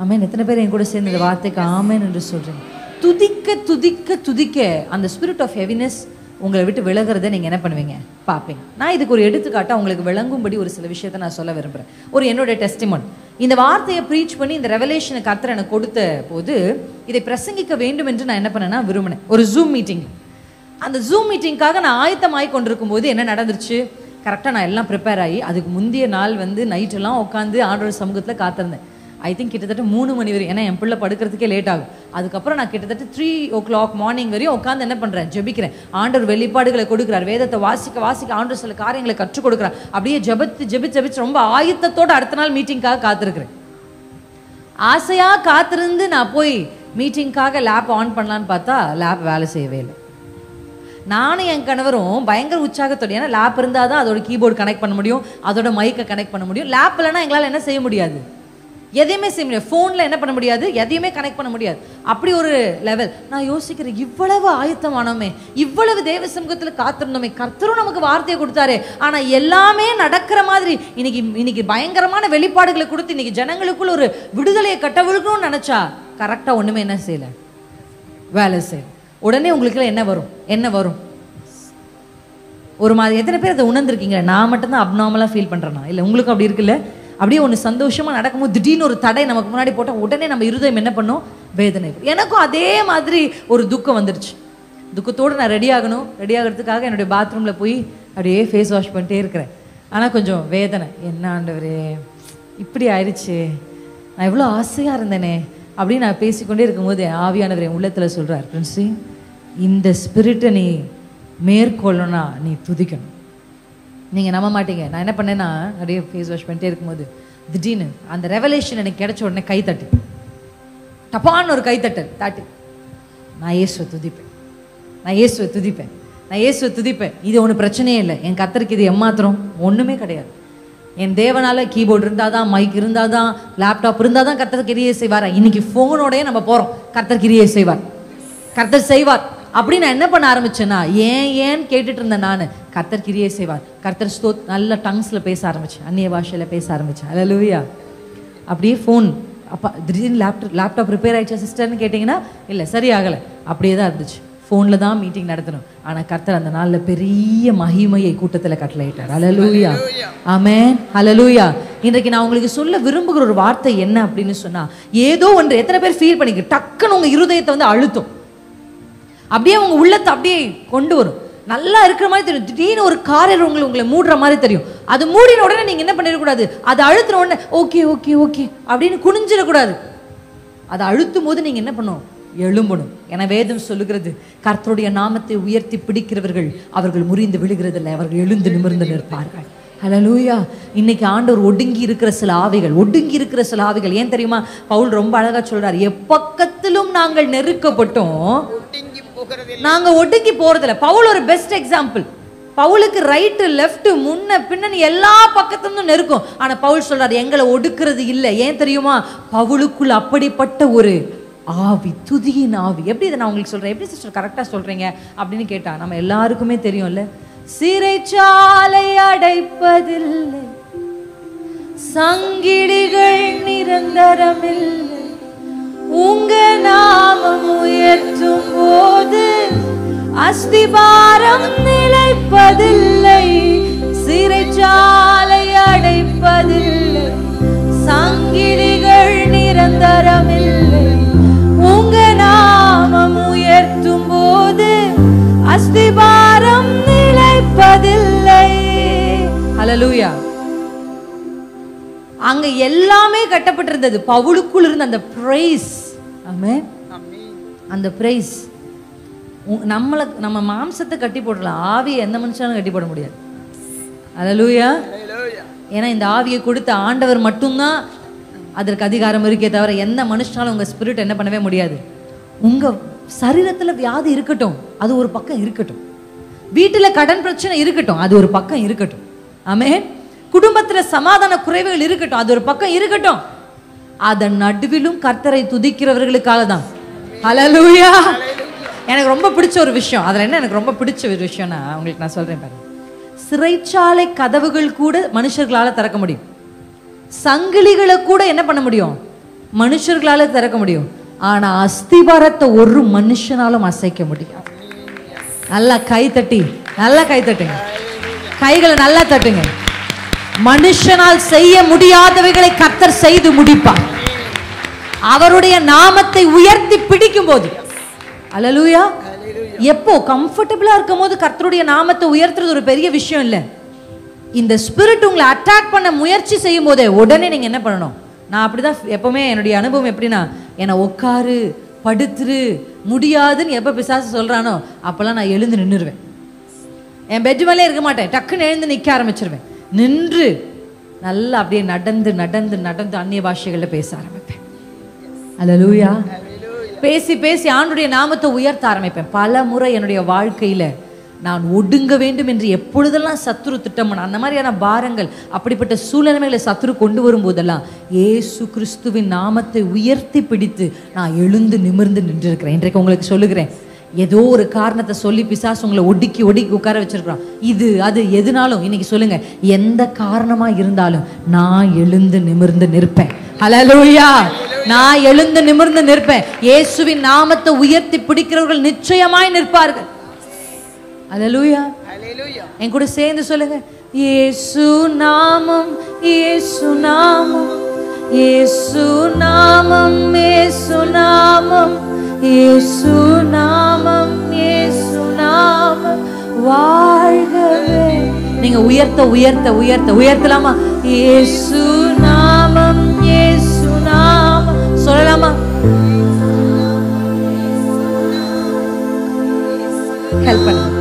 ஆமென். எத்தனை பேர் என் கூட சேர்ந்து இந்த வார்த்தைக்கு ஆமென் என்று சொல்றேன்? துதிக்க துதிக்க துதிக்க அந்த ஸ்பிரிட் ஆஃப் ஹெவினஸ் உங்களை விட்டு விலகிறத நீங்க என்ன பண்ணுவீங்க, பார்ப்பீங்க. நான் இதுக்கு ஒரு எடுத்துக்காட்டா உங்களுக்கு விளங்கும்படி ஒரு சில விஷயத்தை நான் சொல்ல விரும்புறேன். ஒரு என்னோட டெஸ்டிமோனி. இந்த வார்த்தையை ப்ரீச் பண்ணி இந்த ரெவலேஷனை கர்த்தர் எனக்கு கொடுத்த போது இதை பிரசங்கிக்க வேண்டும் என்று நான் என்ன பண்ணேன்னா விரும்பினேன். ஒரு ஜூம் மீட்டிங். அந்த ஜூம் மீட்டிங்காக நான் ஆயத்தமாகி கொண்டிருக்கும் போது என்ன நடந்துருச்சு, கரெக்டாக நான் எல்லாம் ப்ரிப்பேர் ஆகி அதுக்கு முந்தைய நாள் வந்து நைட்டெல்லாம் உட்காந்து ஆண்டவர் சமூகத்தில் காத்திருந்தேன். ஐ திங்க் கிட்டத்தட்ட 3 மணி வரையும், ஏன்னா என் பிள்ளை படுக்கிறதுக்கே லேட் ஆகும். அதுக்கப்புறம் நான் கிட்டத்தட்ட 3 o'clock மார்னிங் வரையும் உட்காந்து என்ன பண்ணுறேன், ஜெபிக்கிறேன். ஆண்டவர் வெளிப்பாடுகளை கொடுக்குறார், வேதத்தை வாசிக்க ஆண்டவர் சில காரியங்களை கற்றுக் கொடுக்குறார். அப்படியே ஜெபிச்சு ரொம்ப ஆயத்தத்தோடு அடுத்த நாள் மீட்டிங்காக காத்திருக்கிறேன். ஆசையாக காத்திருந்து நான் போய் மீட்டிங்காக லேப் ஆன் பண்ணலான்னு பார்த்தா லேப் வேலை செய்யவே இல்லை. நானும் என் கணவரும் பயங்கர உற்சாகத்தோடு, ஏன்னா லேப் இருந்தால் தான் அதோட கீபோர்டு கனெக்ட் பண்ண முடியும், அதோட மைக்கை கனெக்ட் பண்ண முடியும். லேப் இல்லைன்னா எங்களால் என்ன செய்ய முடியாது, எதையுமே செய்ய முடியாது. ஃபோனில் என்ன பண்ண முடியாது, எதையுமே கனெக்ட் பண்ண முடியாது. அப்படி ஒரு லெவல். நான் யோசிக்கிறேன், இவ்வளவு ஆயத்தமானோமே, இவ்வளவு தேவ சமூகத்தில் காத்திருந்தோமே, கர்த்தரும் நமக்கு வார்த்தையை கொடுத்தாரு, ஆனால் எல்லாமே நடக்கிற மாதிரி இன்னைக்கு பயங்கரமான வெளிப்பாடுகளை கொடுத்து இன்னைக்கு ஜனங்களுக்குள்ள ஒரு விடுதலையை கட்டவிழ்க்கணும்னு நினைச்சா கரெக்டாக ஒன்றுமே என்ன செய்யலை, வேலை செய்யலை. உடனே உங்களுக்கு என்ன வரும் ஒரு மாதிரி. எத்தனை பேர் அதை உணர்ந்திருக்கீங்க? நான் மட்டும்தான் அப்நார்மலாக ஃபீல் பண்ணுறேன்னா, இல்லை உங்களுக்கும் அப்படி இருக்குல்ல? அப்படியே ஒன்று சந்தோஷமாக நடக்கும்போது திடீர்னு ஒரு தடை நமக்கு முன்னாடி போட்டால் உடனே நம்ம இருதயம் என்ன பண்ணும், வேதனை. எனக்கும் அதே மாதிரி ஒரு துக்கம் வந்துருச்சு. துக்கத்தோடு நான் ரெடி ஆகிறதுக்காக என்னுடைய பாத்ரூமில் போய் அப்படியே ஃபேஸ் வாஷ் பண்ணிட்டே இருக்கிறேன். ஆனால் கொஞ்சம் வேதனை, என்ன ஆண்டவரே இப்படி ஆயிடுச்சு, நான் எவ்வளோ ஆசையாக இருந்தேனே அப்படின்னு நான் பேசிக்கொண்டே இருக்கும்போது ஆவியானவர் என் உள்ளத்தில் சொல்கிறார், பிரின்சி, இந்த ஸ்பிரிட்டை நீ மேற்கொள்ளணும்னா நீ துதிக்கணும். நீங்கள் நம்ப மாட்டீங்க, நான் என்ன பண்ணேன்னா அப்படியே ஃபேஸ் வாஷ் பண்ணிட்டே இருக்கும்போது திடீர்னு அந்த ரெவலேஷன் எனக்கு கிடைச்ச உடனே கைத்தட்டு, டப்பான்னு ஒரு கைத்தட்டல் தாட்டி, நான் இயேசுவை துதிப்பேன். இது ஒன்றும் பிரச்சனையே இல்லை. என் கர்த்தருக்கு இது எம்மாத்திரம் ஒன்றுமே கிடையாது. என் தேவனால கீபோர்டு இருந்தால் தான், மைக் இருந்தால் தான், லேப்டாப் இருந்தால் தான் கர்த்தர் கிரியை செய்வார். இன்னைக்கு ஃபோனோடய நம்ம போகிறோம், கர்த்தர் கிரியை செய்வார், கர்த்தர் செய்வார் அப்படின்னு நான் என்ன பண்ண ஆரம்பிச்சேன்னா, ஏன் கேட்டுட்டு இருந்தேன் நான், கர்த்தர் கிரியை செய்வார், கர்த்தர் நல்ல டங்ஸில் பேச ஆரம்பிச்சேன், அந்நிய பாஷையில் பேச ஆரம்பித்தேன். அல்லேலூயா. அப்படியே ஃபோன் அப்பா திடீர்னு லேப்டாப் ரிப்பேர் ஆயிடுச்சா சிஸ்டர்னு கேட்டிங்கன்னா இல்லை, சரியாகலை, அப்படியே தான் இருந்துச்சு. ஃபோனில் தான் மீட்டிங் நடத்தணும். ஆனால் கர்த்தர் அந்த நாளில் பெரிய மகிமையை கூட்டத்தில் கட்டளையிட்டார். அல்லேலூயா. ஆமென். அல்லேலூயா. இன்றைக்கு நான் உங்களுக்கு சொல்ல விரும்புகிற ஒரு வார்த்தை என்ன அப்படின்னு சொன்னால், ஏதோ ஒன்று எத்தனை பேர் ஃபீல் பண்ணிக்க டக்குன்னு உங்கள் இருதயத்தை வந்து அழுத்தும், அப்படியே உங்க உள்ளத்தை அப்படியே கொண்டு வரும். நல்லா இருக்கிற மாதிரி தெரியும், திடீர்னு ஒரு காரியம் உங்களை மூடுற மாதிரி தெரியும். அது மூடின உடனே நீங்க என்ன பண்ணிடக்கூடாது, அதை அழுத்தின உடனே ஓகே ஓகே ஓகே அப்படின்னு குனிஞ்சிடக்கூடாது. அதை அழுத்தும் போது நீங்க என்ன பண்ணும், எழும்பணும். என வேதம் சொல்லுகிறது, கர்த்தருடைய நாமத்தை உயர்த்தி பிடிக்கிறவர்கள் அவர்கள் முறிந்து விழுகிறதில்லை, அவர்கள் எழுந்து நிமிர்ந்து நிற்பார்கள். ஹல்லேலூயா. இன்னைக்கு ஆண்டவர் ஒடுங்கி இருக்கிற சில ஆவிகள், ஏன் தெரியுமா, பவுல் ரொம்ப அழகா சொல்றார், எப்பக்கத்திலும் நாங்கள் நெருக்கப்பட்டோம், நாங்க ஒடுங்கி போறதில்ல. பவுல் ஒரு பெஸ்ட் எக்ஸாம்பிள். பவுலுக்கு ரைட்டு லெஃப்ட் முன்ன பின்னணி எல்லா பக்கத்தும் நெருக்கும். ஆனா பவுல் சொல்றாரு, எங்களை ஒடுக்கிறது இல்லை. ஏன் தெரியுமா, பவுலுக்குள் அப்படிப்பட்ட ஒரு ஆவி, துதியின் ஆவி. எப்படி இதை நான் உங்களுக்கு சொல்றேன், எப்படி சிஸ்டர் கரெக்டா சொல்றீங்க அப்படின்னு கேட்டா, நம்ம எல்லாருக்குமே தெரியும்ல, சிறைச்சாலை அடைப்பதில்லை, சங்கிலிகள் நிரந்தரமில்லை, உங்க நாமம் உயர்த்தும் போது அஸ்திபாரம் நிலைப்பதில்லை, சிறைச்சாலை அடைப்பதில்லை, சங்கிலிகள் நிரந்தரமில்லை, உங்க நாமம் உயர்த்தும் போது அஸ்திபாரம் நிலைப்பதில்லை. ஹல்லேலூயா. அங்க எல்லாமே கட்டப்பட்டிருந்தது. பவுலுக்குள் இருந்த அந்த பிரைஸ். ஆமென். அந்த பிரைஸ் நம்ம மாம்சத்தை கட்டி போடலாம், ஆவியை எந்த மனுஷனும் கட்டி போட முடியாது. அல்லேலூயா. ஏன்னா இந்த ஆவியை கொடுத்த ஆண்டவர் மட்டும்தான் அதற்கு அதிகாரம் இருக்கே தவிர எந்த மனுஷனாலும் உங்க ஸ்பிரிட் என்ன பண்ணவே முடியாது. உங்க சரீரத்துல வியாதி இருக்கட்டும், அது ஒரு பக்கம் இருக்கட்டும். வீட்டுல கடன் பிரச்சனை இருக்கட்டும், அது ஒரு பக்கம் இருக்கட்டும். ஆமென். குடும்பத்துல சமாதான குறைவுகள் இருக்கட்டும், அது ஒரு பக்கம் இருக்கட்டும். அதன் நடுவிலும் கர்த்தரை துதிக்கிறவர்களுக்காக தான். ஹல்லேலூயா. எனக்கு ரொம்ப பிடிச்ச ஒரு விஷயம், அதுல என்ன எனக்கு ரொம்ப பிடிச்ச ஒரு விஷயம்னா உங்களுக்கு நான் சொல்றேன் பாருங்க. சிறைச்சாலை கதவுகள் கூட மனுஷர்களால திறக்க முடியும். சங்கிலிகளை கூட என்ன பண்ண முடியும், மனுஷர்களால திறக்க முடியும். ஆனா அஸ்திபாரத்தை ஒரு மனுஷனாலும் அசைக்க முடியும். நல்லா கை தட்டி, நல்லா கை தட்டுங்க, கைகளை நல்லா தட்டுங்க. மனுஷனால் செய்ய முடியாதவைகளை கர்த்தர் செய்து முடிப்பார். அவருடைய நாமத்தை உயர்த்தி பிடிக்கும் போது. அல்லேலூயா. எப்போ கம்ஃபர்டபுளா இருக்கும் போது கர்த்தருடைய நாமத்தை உயர்த்துறது ஒரு பெரிய விஷயம் இல்லை. இந்த ஸ்பிரிட் உங்களை அட்டாக் பண்ண முயற்சி செய்யும் போதே உடனே நீங்க என்ன பண்ணணும். நான் அப்படிதான் எப்பவுமே என்னுடைய அனுபவம் எப்படின்னா, என்னை உட்காரு படுத்துரு முடியாதுன்னு எப்ப பிசாசு சொல்றானோ அப்பெல்லாம் நான் எழுந்து நின்றுருவேன். என் பெட் மேலே இருக்க மாட்டேன், டக்குன்னு எழுந்து நிற்க ஆரம்பிச்சிருவேன். நின்று நல்லா அப்படியே நடந்து நடந்து நடந்து அந்நிய பாஷைகளில் பேச ஆரம்பிப்பேன். அல்லேலூயா. பேசி பேசி ஆண்டுடைய நாமத்தை உயர்த்த ஆரம்பிப்பேன். பல முறை என்னுடைய வாழ்க்கையில நான் ஒடுங்க வேண்டும் என்று எப்பொழுதெல்லாம் சத்துரு திட்டம் பண்ண அந்த மாதிரியான பாரங்கள், அப்படிப்பட்ட சூழ்நிலைகளை சத்துரு கொண்டு வரும் போதெல்லாம் இயேசு கிறிஸ்துவின் நாமத்தை உயர்த்தி பிடித்து நான் எழுந்து நிமிர்ந்து நின்று இருக்கிறேன். இன்றைக்கு உங்களுக்கு சொல்லுகிறேன், ஏதோ ஒரு காரணத்தை சொல்லி பிசாசு உங்களை ஒடுக்கி ஒடுக்கி உட்கார வச்சிருக்கிறான். இது அது எதுனாலும் இன்னைக்கு சொல்லுங்க, எந்த காரணமா இருந்தாலும் நான் எழுந்து நிமிர்ந்து நிற்பேன். ஹல்லேலூயா. நான் எழுந்து நிமிர்ந்து நிற்பேன். இயேசுவின் நாமத்தை உயர்த்தி பிடிக்கிறவர்கள் நிச்சயமாய் நிற்பார்கள். அல்லேலூயா. என் கூட சேர்ந்து சொல்லுங்க, இயேசு நாமம், இயேசு நாமம், இயேசு நாமம், இயேசு நாமம், இயேசு நாமம், இயேசு நாமம் வாழ்கவே. நீங்க உயர்த்த உயர்த்த உயர்த்த உயர்த்தலாமா? இயேசு நாமம், இயேசு நாமம் சொல்லலாமா? ஹெல்ப் பண்ணுங்க.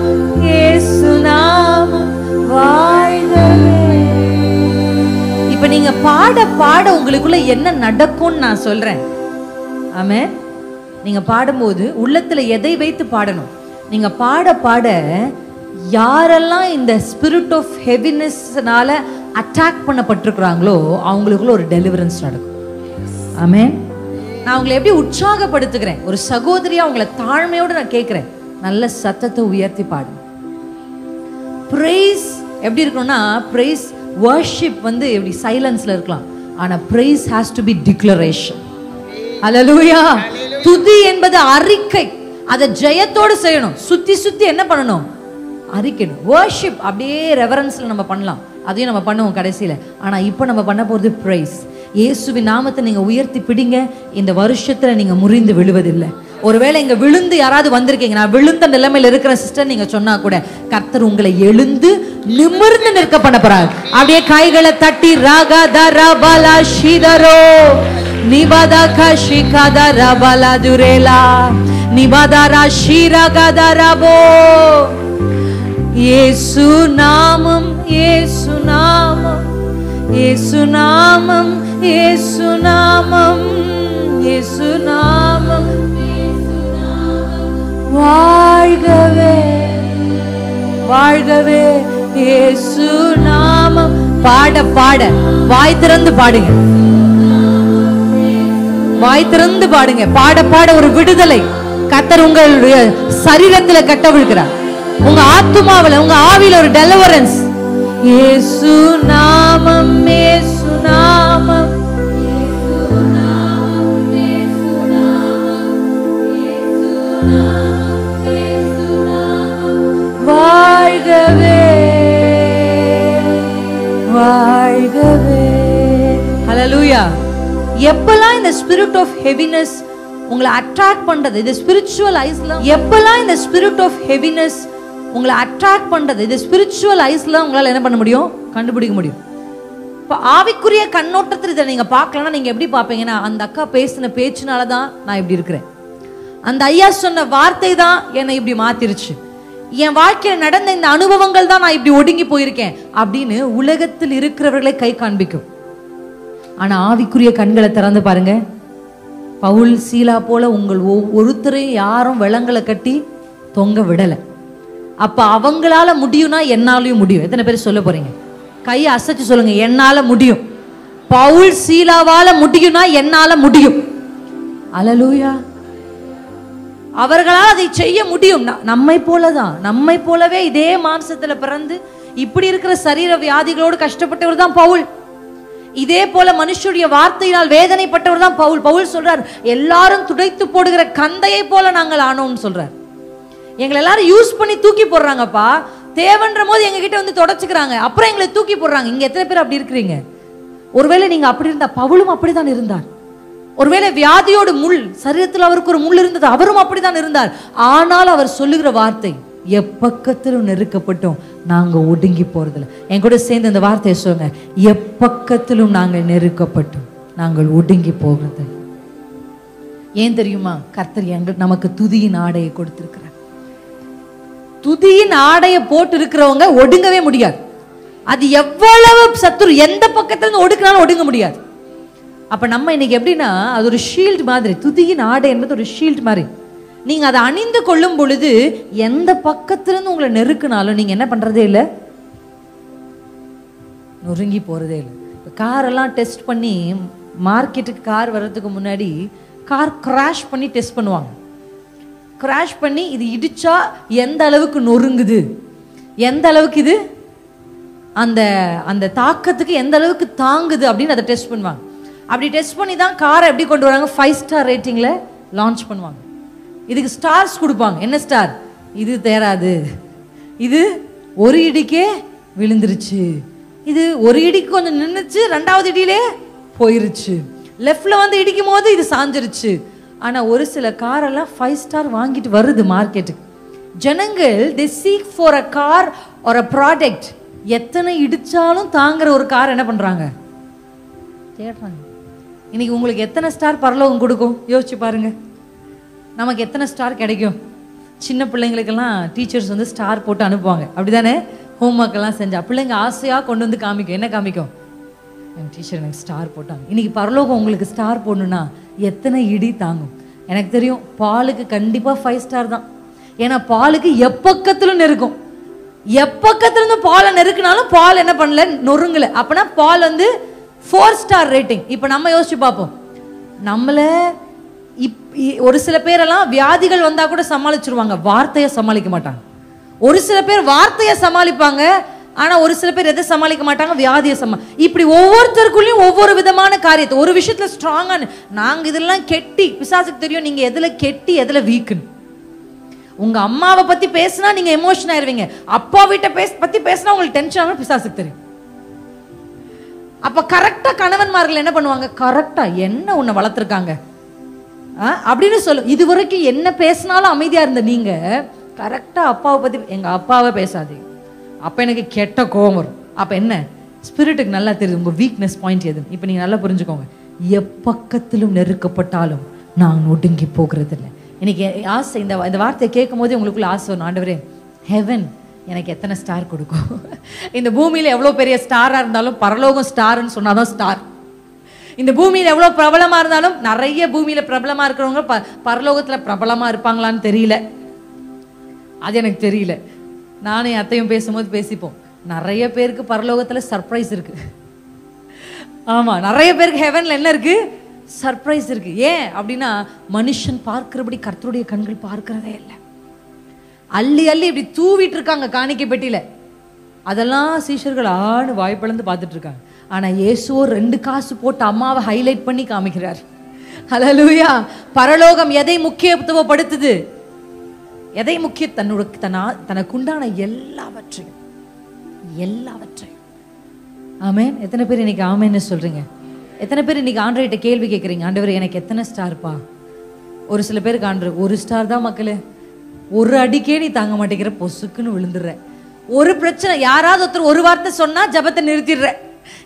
இயேசு நாமம் வாழ்கவே. இப்ப நீங்க பாட பாட உங்களுக்குள்ள என்ன நடக்கும்னு நான் சொல்றேன். ஆமென். நீங்க பாடும்போது உள்ளத்துல எதை வைத்து பாடணும். நீங்க பாட பாட யாரெல்லாம் இந்த ஸ்பிரிட் ஆஃப் ஹெவினஸ்னால அட்டாக் பண்ணப்பட்டிருக்கிறாங்களோ அவங்களுக்குள்ள ஒரு டெலிவரன்ஸ் நடக்கும். ஆமென். நான் உங்களை எப்படி உற்சாகப்படுத்துகிறேன், ஒரு சகோதரியா உங்களை தாழ்மையோடு நான் கேட்கிறேன், நல்ல சத்தத்தை உயர்த்தி பாடுங்க. பிரைஸ் எப்படி இருக்கணும்னா, பிரைஸ் வர்ஷிப் வந்து எப்படி சைலன்ஸ்ல இருக்கலாம், ஆனா praise has to be declaration. Hallelujah. துதி என்பது அறிக்கை, அதை ஜெயத்தோடு செய்யணும். சுத்தி சுத்தி என்ன பண்ணணும், அறிக்கணும். வர்ஷிப் அப்படியே ரெவரன்ஸ்ல நம்ம பண்ணலாம், அதையும் நம்ம பண்ணுவோம் கடைசியில. ஆனா இப்போ நம்ம பண்ண போறது பிரைஸ். இயேசுவின் நாமத்தை நீங்க உயர்த்தி பிடிங்க. இந்த வருஷத்துல நீங்க முறிந்து விழுவதில்லை. ஒருவேளை இங்க விழுந்து யாராவது வந்திருக்கீங்க, நான் விழுந்த நிலைமையில இருக்கிற சிஸ்டர் நீங்க சொன்னா கூட கர்த்தர் உங்களை எழுந்து நிமிர்ந்து நிற்க பண்ண போறார். அப்படியே கைகளை தட்டி ராகா தரபலா ஷிதரோ நிபதா கஷிகதா ரபலா துரேலா நிபதா ஷிரகதரபோ. இயேசு நாமம், இயேசு நாமம், இயேசு நாமம், இயேசு நாமம், இயேசு நாமம் வாழ்கவே வாழ்கவே. இயேசு நாமம் பாட பாட வாய் திறந்து பாடுங்க, வாய் திறந்து பாடுங்க. பாட பாட ஒரு விடுதலை கர்த்தர் உங்களுடைய சரீரத்துல கட்டவிழ்கிறார். உங்க ஆத்துமாவில உங்க ஆவியில ஒரு டெலிவரன்ஸ். இயேசு நாமம், இயேசு நாமம், வாழ்கவே வாழ்கவே. ஹல்லேலூயா. எப்பெல்லாம் இந்த ஸ்பிரிட் ஆஃப் ஹெவினஸ் உங்களை அட்ராக்ட் பண்றது, இது ஸ்பிரிச்சுவல் ஐஸ்ல, எப்பெல்லாம் இந்த ஸ்பிரிட் ஆஃப் ஹெவினஸ் உங்களை அட்ராக்ட் பண்றது, இது ஸ்பிரிச்சுவல் ஐஸ்ல உங்களால என்ன பண்ண முடியும், கண்டுபிடிக்க முடியும். ஆவிக்குரிய கண்ணோட்டத்தில் இதை நீங்க பார்க்கலன்னா நீங்க எப்படி பார்ப்பீங்கன்னா, அந்த அக்கா பேசின பேச்சுனாலதான் நான் இப்படி இருக்கிறேன், அந்த ஐயா சொன்ன வார்த்தை தான் என்னை இப்படி மாத்திருச்சு, என் வாழ்க்கையில நடந்த இந்த அனுபவங்கள் தான் நான் இப்படி ஒடுங்கி போயிருக்கேன் அப்படின்னு உலகத்தில் இருக்கிறவர்களை கை காண்பிக்கும். ஆனா ஆவிக்குரிய கண்களை திறந்து பாருங்க. பவுல் சீலா போல உங்கள் ஒருத்தரையும் யாரும் விலங்களை கட்டி தொங்க விடல. அப்ப அவங்களால முடியும்னா என்னாலையும் முடியும். எத்தனை பேர் சொல்ல போறீங்க? கையை அசைச்சு சொல்லுங்க, என்னால முடியும். பவுல் சீலாவால முடியும்னா என்னால முடியும். அல்லேலூயா. அவர்களால் அதை செய்ய முடியும். நம்மை போலதான், நம்மை போலவே இதே மாம்சத்துல பிறந்து இப்படி இருக்கிற சரீர வியாதிகளோடு கஷ்டப்பட்டவர் தான் பவுல். இதே போல மனுஷனுடைய வார்த்தையினால் வேதனைப்பட்டவர் தான் பவுல். பவுல் சொல்றார், எல்லாரும் துடைத்து போடுகிற கந்தையை போல நாங்கள் ஆனோம்னு சொல்றார். எங்களை எல்லாரும் யூஸ் பண்ணி தூக்கி போடுறாங்கப்பா, தேவன்ற போது எங்க கிட்ட வந்து தொடச்சுக்கிறாங்க, அப்புறம் எங்களை தூக்கி போடுறாங்க. இங்க எத்தனை பேர் அப்படி இருக்கிறீங்க? ஒருவேளை நீங்க அப்படி இருந்தா, பவுலும் அப்படித்தான் இருந்தார். ஒருவேளை வியாதியோடு முள், சரீரத்தில் அவருக்கு ஒரு முள் இருந்தது, அவரும் அப்படித்தான் இருந்தார். ஆனால் அவர் சொல்லுகிற வார்த்தை, எப்பக்கத்திலும் நெருக்கப்பட்டோம் நாங்க ஒடுங்கி போறதில்லை. என் கூட சேர்ந்து இந்த வார்த்தையை சொல்லுங்க, எப்பக்கத்திலும் நாங்கள் நெருக்கப்பட்டோம் நாங்கள் ஒடுங்கி போகிறது. ஏன் தெரியுமா? கர்த்தர் நமக்கு துதியின் ஆடையை கொடுத்திருக்கிறார். துதியின் ஆடையை போட்டு இருக்கிறவங்க ஒடுங்கவே முடியாது. அது எவ்வளவு சத்துரு எந்த பக்கத்துல ஒடுக்கினாலும் ஒடுங்க முடியாது. அப்ப நம்ம இன்னைக்கு எப்படின்னா, அது ஒரு ஷீல்டு மாதிரி. துதியின் ஆடை என்பது ஒரு ஷீல்டு மாதிரி. நீங்க அதை அணிந்து கொள்ளும் பொழுது எந்த பக்கத்திலிருந்து உங்களை நெருக்கினாலும் நீங்க என்ன பண்றதே இல்லை, நொறுங்கி போறதே இல்லை. காரெல்லாம் டெஸ்ட் பண்ணி, மார்க்கெட்டுக்கு கார் வர்றதுக்கு முன்னாடி கார் கிராஷ் பண்ணி டெஸ்ட் பண்ணுவாங்க. கிராஷ் பண்ணி இது இடிச்சா எந்த அளவுக்கு நொறுங்குது, எந்த அளவுக்கு இது அந்த அந்த தாக்கத்துக்கு எந்த அளவுக்கு தாங்குது அப்படின்னு அதை டெஸ்ட் பண்ணுவாங்க. அப்படி டெஸ்ட் பண்ணி தான் காரை எப்படி கொண்டு வராங்க, 5 ஸ்டார் ரேட்டிங்ல லான்ச் பண்ணுவாங்க. இதுக்கு ஸ்டார்ஸ் கொடுப்பாங்க. என்ன ஸ்டார்? இது தேராது, இது ஒரு இடிக்கே விழுந்துருச்சு, இது ஒரு இடிக்கு கொஞ்சம் நின்றுச்சு, 2வது இடியிலே போயிருச்சு, லெஃப்ட்ல வந்து இடிக்கும் போது இது சாஞ்சிருச்சு. ஆனா ஒரு சில காரெல்லாம் 5 ஸ்டார் வாங்கிட்டு வருது மார்க்கெட்டுக்கு. ஜனங்கள் they seek for a car or a product. எத்தனை இடிச்சாலும் தாங்குற ஒரு கார் என்ன பண்றாங்க, தேடுறாங்க. இன்னைக்கு உங்களுக்கு எத்தனை ஸ்டார் பரலோகம் கொடுக்கும் யோசிச்சு பாருங்க. நமக்கு எத்தனை ஸ்டார் கிடைக்கும்? சின்ன பிள்ளைங்களுக்கெல்லாம் டீச்சர்ஸ் வந்து ஸ்டார் போட்டு அனுப்புவாங்க, அப்படிதானே? ஹோம்ஒர்க் எல்லாம் செஞ்சா பிள்ளைங்க ஆசையா கொண்டு வந்து காமிக்கும். என்ன காமிக்கும்? என் டீச்சர் எனக்கு ஸ்டார் போட்டாங்க. இன்னைக்கு பரலோகம் உங்களுக்கு ஸ்டார் போடணும்னா எத்தனை இடி தாங்கும்? எனக்கு தெரியும், பாலுக்கு கண்டிப்பா 5 ஸ்டார் தான். ஏன்னா பாலுக்கு எப்பக்கத்திலும் நெருக்கும். எப்பக்கத்துல இருந்து பாலை நெருக்கினாலும் பால் என்ன பண்ணல, நொறுங்கல. அப்பனா பால் வந்து 4 ஸ்டார் ரேட்டிங். இப்ப நம்ம யோசிச்சு பார்ப்போம், நம்மள ஒரு சில பேரெல்லாம் வியாதிகள் வந்தா கூட சமாளிச்சிருவாங்க, வார்த்தையை சமாளிக்க மாட்டாங்க. ஒரு சில பேர் வார்த்தையை சமாளிப்பாங்க, ஆனா ஒரு சில பேர் எதை சமாளிக்க மாட்டாங்க, வியாதியை இப்படி ஒவ்வொருத்தருக்குள்ளயும் ஒவ்வொரு விதமான காரியத்தை. ஒரு விஷயத்துல ஸ்ட்ராங்கா, நாங்க இதெல்லாம் கெட்டி, பிசாசுக்கு தெரியும் நீங்க எதுல கெட்டி எதுல வீக்குன்னு. உங்க அம்மாவை பத்தி பேசினா நீங்க எமோஷன் ஆயிருவீங்க, அப்பா வீட்டை பத்தி பேசினா உங்களுக்கு டென்ஷன் ஆகும், பிசாசுக்கு தெரியும். அப்ப கரெக்டா கணவன்மார்கள் என்ன பண்ணுவாங்க, கரெக்டா என்ன உன்னை வளர்த்துருக்காங்க அப்படின்னு சொல்லும். இது வரைக்கும் என்ன பேசினாலும் அமைதியா இருந்த நீங்க கரெக்டா அப்பாவை பத்தி, எங்க அப்பாவை பேசாதீங்க, அப்ப எனக்கு கெட்ட கோபம் வரும். அப்ப என்ன, ஸ்பிரிட்டுக்கு நல்லா தெரியுது உங்க வீக்னஸ் பாயிண்ட் எதுன்னு. இப்ப நீங்க நல்லா புரிஞ்சுக்கோங்க, எப்பக்கத்திலும் நெருக்கப்பட்டாலும் நான் ஒடுங்கி போகிறது இல்லை. இன்னைக்கு ஆசை, இந்த வார்த்தையை கேட்கும் போது உங்களுக்குள்ள ஆசை வரும், ஆண்டவரே ஹெவன் எனக்கு எத்தனை ஸ்டார் கொடுக்கும்? இந்த பூமியில எவ்வளவு பெரிய ஸ்டாரா இருந்தாலும் பரலோகம் ஸ்டார்ன்னு சொன்னாதான் ஸ்டார். இந்த பூமியில எவ்வளவு பிரபலமா இருந்தாலும், நிறைய பூமியில பிரபலமா இருக்கிறவங்க பரலோகத்துல பிரபலமா இருப்பாங்களான்னு தெரியல, அது எனக்கு தெரியல. நானும் என் அத்தையும் பேசும்போது பேசிப்போம், நிறைய பேருக்கு பரலோகத்துல சர்ப்ரைஸ் இருக்கு. ஆமா, நிறைய பேருக்கு ஹெவன்ல என்ன இருக்கு, சர்ப்ரைஸ் இருக்கு. ஏன் அப்படின்னா, மனுஷன் பார்க்கிறபடி கர்த்தருடைய கண்கள் பார்க்கிறதே இல்லை. அள்ளி அள்ளி இப்படி தூவிட்டு இருக்காங்க காணிக்கை பெட்டியில, அதெல்லாம் சீஷர்கள் ஆணு வாய்ப்பிழந்து பார்த்துட்டு இருக்காங்க. ஆனா இயேசுவோ 2 காசு போட்டு அம்மாவை ஹைலைட் பண்ணி காமிக்கிறார். ஹல்லேலூயா. பரலோகம் எதை முக்கியத்துவப்படுத்துது, எதை முக்கிய, தனக்குண்டான எல்லாவற்றையும். ஆமென். எத்தனை பேர் இன்னைக்கு ஆமென்னு சொல்றீங்க? எத்தனை பேர் இன்னைக்கு ஆண்டவர்கிட்ட கேள்வி கேட்குறீங்க, ஆண்டவர் எனக்கு எத்தனை ஸ்டார்ப்பா? ஒரு சில பேருக்கு ஆண்டவர் 1 ஸ்டார் தான் மக்களே, ஒரு அடிக்கே நீ தாங்க மாட்டேங்கிற, பொசுக்குன்னு விழுந்துடுற. ஒரு பிரச்சனை, யாராவது ஒருத்தர் ஒரு வார்த்தை சொன்னா ஜபத்தை நிறுத்திடுற.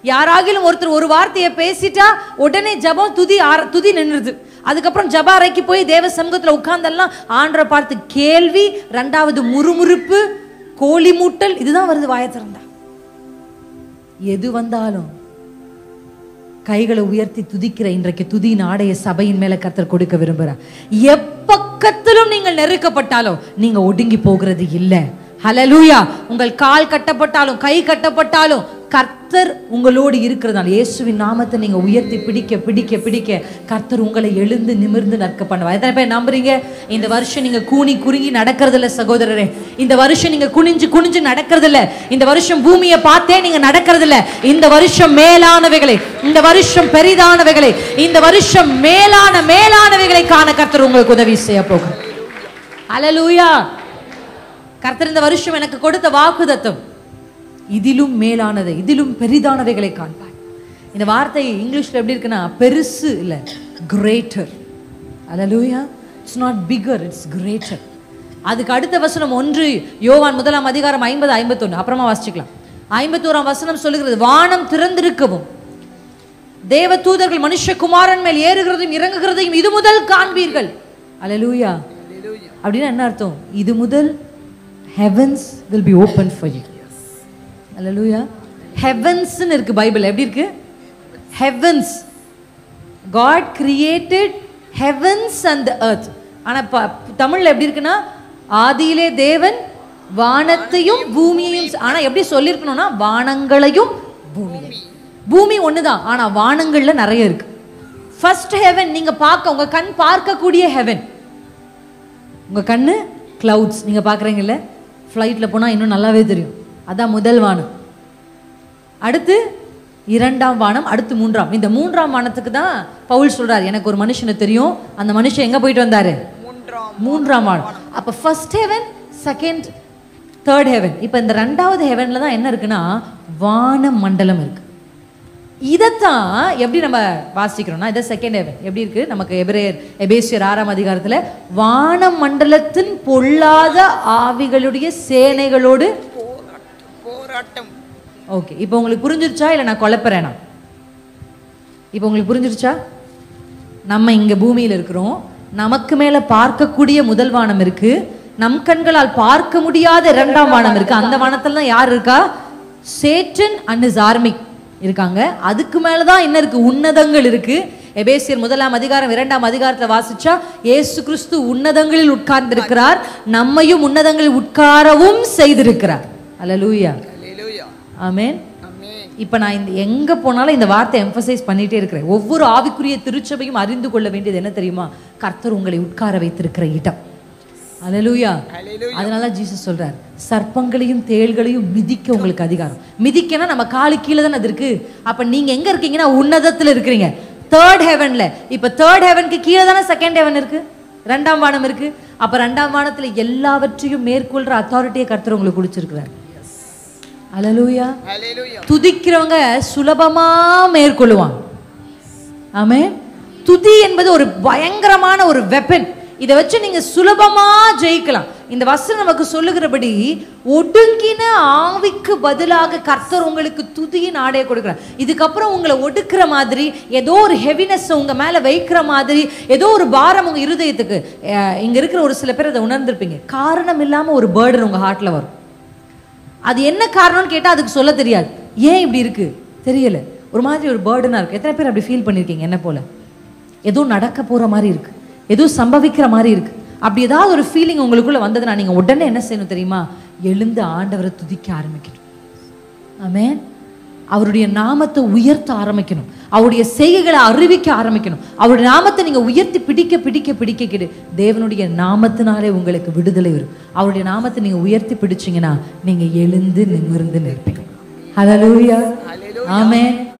யாராகிலும் ஒருத்தர் ஒரு வார்த்தையை பேசிட்டா உடனே ஜபம் துதி நின்றுது. அதுக்கப்புறம் ஜப அறைக்கு போய் தேவ சமூகத்துல உட்கார்ந்தெல்லாம் ஆண்டரை பார்த்து கேள்வி, ரெண்டாவது முறுமுறுப்பு, கோழி மூட்டல், இதுதான் வருது வாயை திறந்தா. எது வந்தாலும் கைகளை உயர்த்தி துதிக்கிற இன்றைக்கு துதியின் ஆடைய சபையின் மேல கர்த்தர் கொடுக்க விரும்புறார். எப்பக்கத்திலும் நீங்கள் நெருக்கப்பட்டாலும் நீங்க ஒடுங்கி போகிறது இல்லை. ஹல்லேலூயா. உங்கள் கால் கட்டப்பட்டாலும் கை கட்டப்பட்டாலும் கர்த்தர் உங்களோடு இருக்கிறதால இயேசுவின் நாமத்தை நீங்க உயர்த்தி பிடிக்க பிடிக்க பிடிக்க கர்த்தர் உங்களை எழுந்து நிமிர்ந்து நிற்க பண்ணுவார். எத்தனை பேர் நம்புறீங்க? இந்த வருஷம் நீங்க கூனி குறுங்கி நடக்கிறது இல்ல சகோதரரே. இந்த வருஷம் நீங்க குனிஞ்சு குனிஞ்சு நடக்கிறது இல்ல. இந்த வருஷம் பூமியை பார்த்தே நீங்க நடக்கிறது இல்ல. இந்த வருஷம் மேலானவைகளை, இந்த வருஷம் பெரிதானவைகளை, இந்த வருஷம் மேலானவைகளை காண கர்த்தர் உங்களுக்கு உதவி செய்ய போகிறார். ஹல்லேலூயா. கர்த்தர் இந்த வருஷம் எனக்கு கொடுத்த வாக்குத்தத்தம், இதிலும் மேலானதை, இதிலும் பெரிதானவைகளை காண்பார். இந்த வார்த்தை இங்கிலீஷ்ல எப்படி இருக்குன்னா பெருசு இல்ல, greater. Hallelujah. It's not bigger, it's greater. அதுக்கு அடுத்த வசனம் 1 யோவான் 1:50-51 அப்புறமா வாசிச்சுக்கலாம். 51 வசனம் சொல்லுகிறது, வானம் திறந்திருக்கவும் தேவ தூதர்கள் மனுஷகுமாரன் மேல் ஏறுகிறதையும் இறங்குகிறதையும் இது முதல் காண்பீர்கள். ஹல்லேலூயா. அப்படின்னா என்ன அர்த்தம்? இது முதல் heavens will be open for you. Hallelujah. Heavens ன்னு இருக்கு பைபிள். எப்படி இருக்கு? Heavens. God created heavens and the earth. ஆனா தமிழ்ல எப்படி இருக்குன்னா ஆதியிலே தேவன் வானத்தையும் பூமியையும், ஆனா எப்படி சொல்லிருக்கணும்னா வானங்களையும் பூமியையும். பூமி ஒண்ணுதான், ஆனா வானங்கள்ல நிறைய இருக்கு. ஃபர்ஸ்ட் ஹெவன் நீங்க பார்க்க, உங்க கண் பார்க்கக்கூடிய ஹெவன், உங்க கண்ணு கிளவுட்ஸ் நீங்க பாக்குறீங்கல்ல, ஃப்ளைட்ல போனா இன்னும் நல்லாவே தெரியும். அதான் முதல் வானம். அடுத்து 2ஆம் வானம், அடுத்து 3ஆம். இந்த 3ஆம் வானத்துக்கு தான் பவுல் சொல்றாரு, எனக்கு ஒரு மனுஷனை தெரியும், அந்த மனுஷன் எங்க போயிட்டு வந்தாரு? 3ஆம் வானம். அப்ப first heaven, second, third heaven. இப்ப இந்த 2வது ஹெவன்ல தான் என்ன இருக்குன்னா வான மண்டலம் இருக்கு. இதத்தான் எப்படி நம்ம வாசிக்கிறோம்னா இதை செகண்ட் ஹெவன் எப்படி இருக்கு நமக்கு எபேசியர் 6ஆம் அதிகாரத்துல வான மண்டலத்தின் பொல்லாத ஆவிகளுடைய சேனைகளோடு போராட்டம். ஓகே, இப்போ உங்களுக்கு புரிஞ்சிருச்சா இல்ல நான் குழப்பறேனா? இப்போ உங்களுக்கு புரிஞ்சிருச்சா? நம்ம இங்க பூமியில இருக்கிறோம், நமக்கு மேல பார்க்கக்கூடிய முதல் வானம் இருக்கு, நம் கண்களால் பார்க்க முடியாத 2ஆம் வானம் இருக்கு. அந்த வானத்துல தான் யார் இருக்கா? சேட்டன் அண்ட் ஹிஸ் ஆர்மி இருக்காங்க. அதுக்கு மேலதான் என்ன இருக்கு? உன்னதங்கள் இருக்கு. எபேசியர் 1ஆம் அதிகாரம் 2ஆம் அதிகாரத்துல வாசிச்சா இயேசு கிறிஸ்து உன்னதங்களில் உட்கார்ந்து இருக்கிறார், நம்மையும் உன்னதங்களில் உட்காரவும் செய்திருக்கிறார். ஹல்லேலூயா. ஆமென். இப்ப நான் எங்க போனாலும் இந்த வார்த்தை எம்பசைஸ் பண்ணிட்டே இருக்கிறேன். ஒவ்வொரு ஆவிக்குரிய திருச்சபையும் அறிந்து கொள்ள வேண்டியது என்ன தெரியுமா? கர்த்தர் உங்களை உட்கார வைத்திருக்கிற இடம். ஹல்லேலூயா. அதனால ஜீசஸ் சொல்றார், சர்ப்பங்களையும் தேள்களையும் மிதிக்க உங்களுக்கு அதிகாரம். மிதிக்கனா நம்ம காலு கீழே தானே அது இருக்கு. அப்ப நீங்க எங்க இருக்கீங்கன்னா உன்னதத்துல இருக்கிறீங்க, தேர்ட் ஹெவன்ல. இப்ப தேர்ட் ஹெவனுக்கு கீழே தானே செகண்ட் ஹெவன் இருக்கு, 2ஆம் வானம் இருக்கு. அப்ப 2ஆம் வானத்துல எல்லாவற்றையும் மேற்கொள்ற அத்தாரிட்டியை கர்த்தர் உங்களுக்கு கொடுத்திருக்கிறார். ஹல்லேலூயா. துதிக்கிறவங்க சுலபமா மேற்கொள்ளுவாங்க. ஆமென். துதி என்பது ஒரு பயங்கரமான ஒரு வெப்பன். இதை வச்சு நீங்க சுலபமா ஜெயிக்கலாம். இந்த வசனம் நமக்கு சொல்லுகிறபடி ஒடுங்கின ஆவிக்கு பதிலாக கர்த்தர் உங்களுக்கு துதியின் ஆடையை கொடுக்கிறார். இதுக்கப்புறம் உங்களை ஒடுக்கிற மாதிரி, ஏதோ ஒரு ஹெவினஸ் உங்க மேல வைக்கிற மாதிரி, ஏதோ ஒரு பாரம் உங்க இருதயத்துக்கு, இங்க இருக்கிற ஒரு சில பேர் அதை உணர்ந்திருப்பீங்க, காரணம் இல்லாம ஒரு பேர்டன் உங்க ஹார்ட்ல வரும். அது என்ன காரணம்னு கேட்டா அதுக்கு சொல்ல தெரியாது. ஏன் இப்படி இருக்கு தெரியல, ஒரு மாதிரி ஒரு பேர்டனா இருக்கு. எத்தனை பேர் அப்படி ஃபீல் பண்ணிருக்கீங்க? என்ன போல ஏதோ நடக்க போற மாதிரி இருக்கு, ஏதோ சம்பவிக்கிற மாதிரி இருக்கு. அப்படி ஏதாவது ஒரு ஃபீலிங் உங்களுக்குள்ள வந்ததுன்னா நீங்க உடனே என்ன செய்யணும் தெரியுமா? எழுந்து ஆண்டவரை துதிக்க ஆரம்பிக்கணும். ஆமென். அவருடைய நாமத்தை உயர்த்த ஆரம்பிக்கணும், அவருடைய செய்கைகளை அறிவிக்க ஆரம்பிக்கணும். அவருடைய நாமத்தை நீங்க உயர்த்தி பிடிக்க பிடிக்க பிடிக்க தேவனுடைய நாமத்தினாலே உங்களுக்கு விடுதலை வரும். அவருடைய நாமத்தை நீங்க உயர்த்தி பிடிச்சீங்கன்னா நீங்க எழுந்து நிமிர்ந்து நிற்பீங்க. ஹல்லேலூயா. ஆமென்.